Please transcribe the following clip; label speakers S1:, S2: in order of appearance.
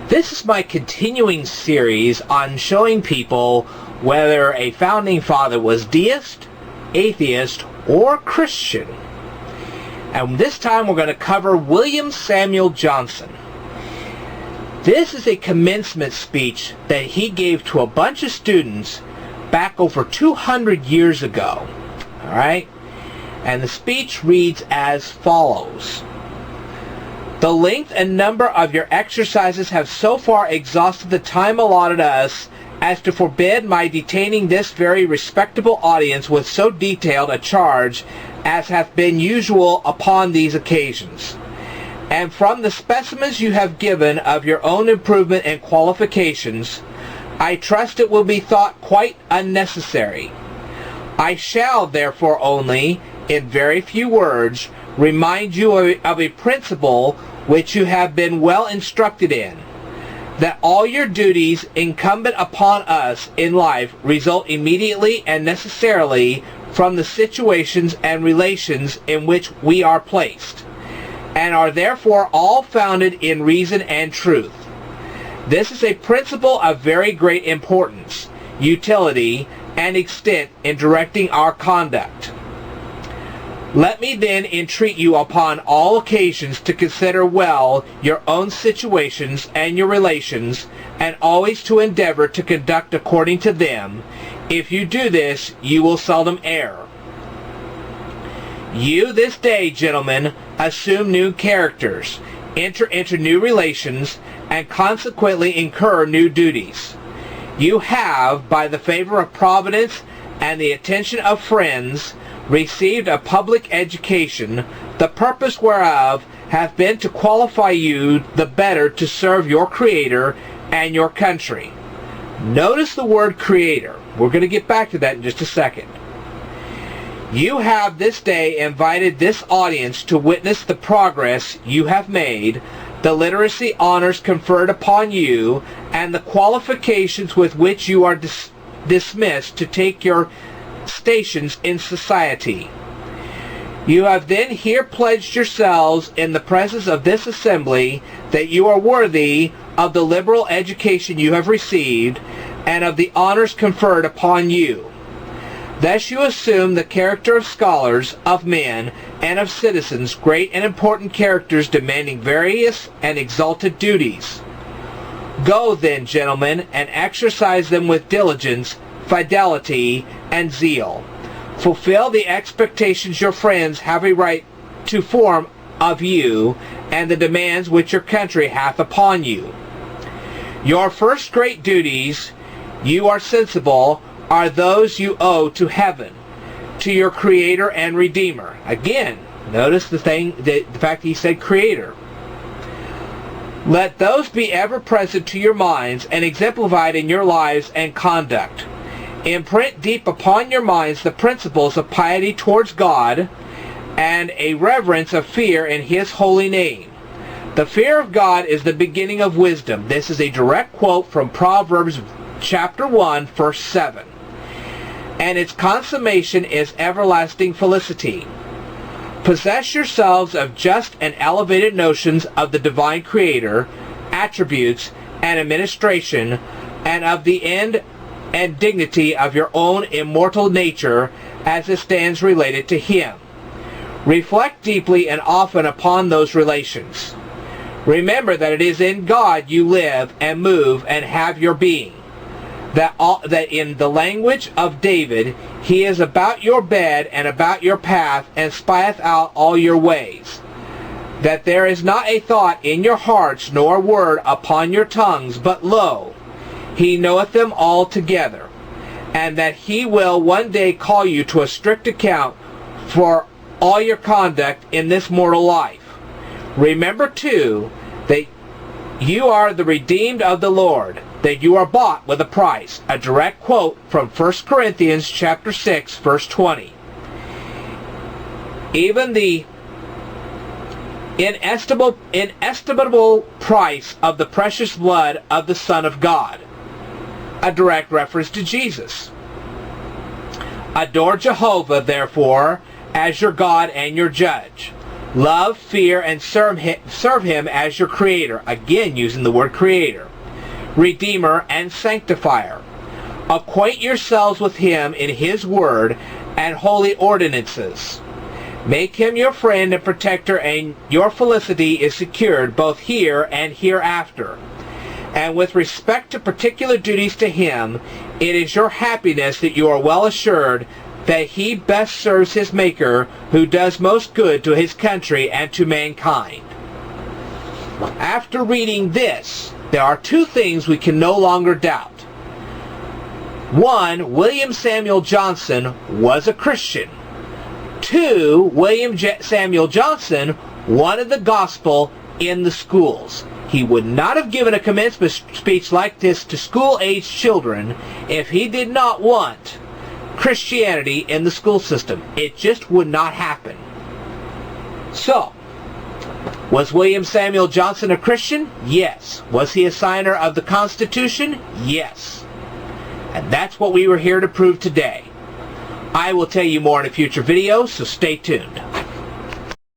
S1: This is my continuing series on showing people whether a founding father was deist, atheist, or Christian. And this time we're going to cover William Samuel Johnson. This is a commencement speech that he gave to a bunch of students back over 200 years ago. All right? And the speech reads as follows. The length and number of your exercises have so far exhausted the time allotted us as to forbid my detaining this very respectable audience with so detailed a charge as hath been usual upon these occasions. And from the specimens you have given of your own improvement and qualifications, I trust it will be thought quite unnecessary. I shall therefore only, in very few words, remind you of a principle which you have been well instructed in, that all your duties incumbent upon us in life result immediately and necessarily from the situations and relations in which we are placed, and are therefore all founded in reason and truth. This is a principle of very great importance, utility, and extent in directing our conduct. Let me then entreat you upon all occasions to consider well your own situations and your relations, and always to endeavor to conduct according to them. If you do this, you will seldom err. You this day, gentlemen, assume new characters, enter into new relations, and consequently incur new duties. You have, by the favor of Providence and the attention of friends, received a public education, the purpose whereof hath been to qualify you the better to serve your Creator and your country. Notice the word Creator. We're going to get back to that in just a second. You have this day invited this audience to witness the progress you have made, the literacy honors conferred upon you, and the qualifications with which you are dismissed to take your stations in society. You have then here pledged yourselves in the presence of this assembly that you are worthy of the liberal education you have received and of the honors conferred upon you. Thus you assume the character of scholars, of men, and of citizens, great and important characters demanding various and exalted duties. Go then, gentlemen, and exercise them with diligence, fidelity, and zeal. Fulfill the expectations your friends have a right to form of you, and the demands which your country hath upon you. Your first great duties, you are sensible, are those you owe to heaven, to your Creator and Redeemer. Again, notice the fact he said Creator. Let those be ever present to your minds and exemplified in your lives and conduct. Imprint deep upon your minds the principles of piety towards God and a reverence of fear in His holy name. The fear of God is the beginning of wisdom. This is a direct quote from Proverbs chapter 1, verse 7. And its consummation is everlasting felicity. Possess yourselves of just and elevated notions of the divine Creator, attributes, and administration, and of the end and dignity of your own immortal nature as it stands related to Him. Reflect deeply and often upon those relations. Remember that it is in God you live and move and have your being. That in the language of David, He is about your bed and about your path and spieth out all your ways. That there is not a thought in your hearts nor word upon your tongues, but lo, He knoweth them all together, and that He will one day call you to a strict account for all your conduct in this mortal life. Remember too that you are the redeemed of the Lord, that you are bought with a price. A direct quote from 1 Corinthians chapter 6, verse 20. Even the inestimable price of the precious blood of the Son of God. A direct reference to Jesus. Adore Jehovah, therefore, as your God and your judge. Love, fear, and serve him as your creator. Again, using the word creator. Redeemer and sanctifier. Acquaint yourselves with him in his word and holy ordinances. Make him your friend and protector, and your felicity is secured both here and hereafter. And with respect to particular duties to him, it is your happiness that you are well assured that he best serves his Maker, who does most good to his country and to mankind. After reading this, there are two things we can no longer doubt. One, William Samuel Johnson was a Christian. Two, William Samuel Johnson wanted the gospel in the schools. He would not have given a commencement speech like this to school-aged children if he did not want Christianity in the school system. It just would not happen. So, was William Samuel Johnson a Christian? Yes. Was he a signer of the Constitution? Yes. And that's what we were here to prove today. I will tell you more in a future video, so stay tuned.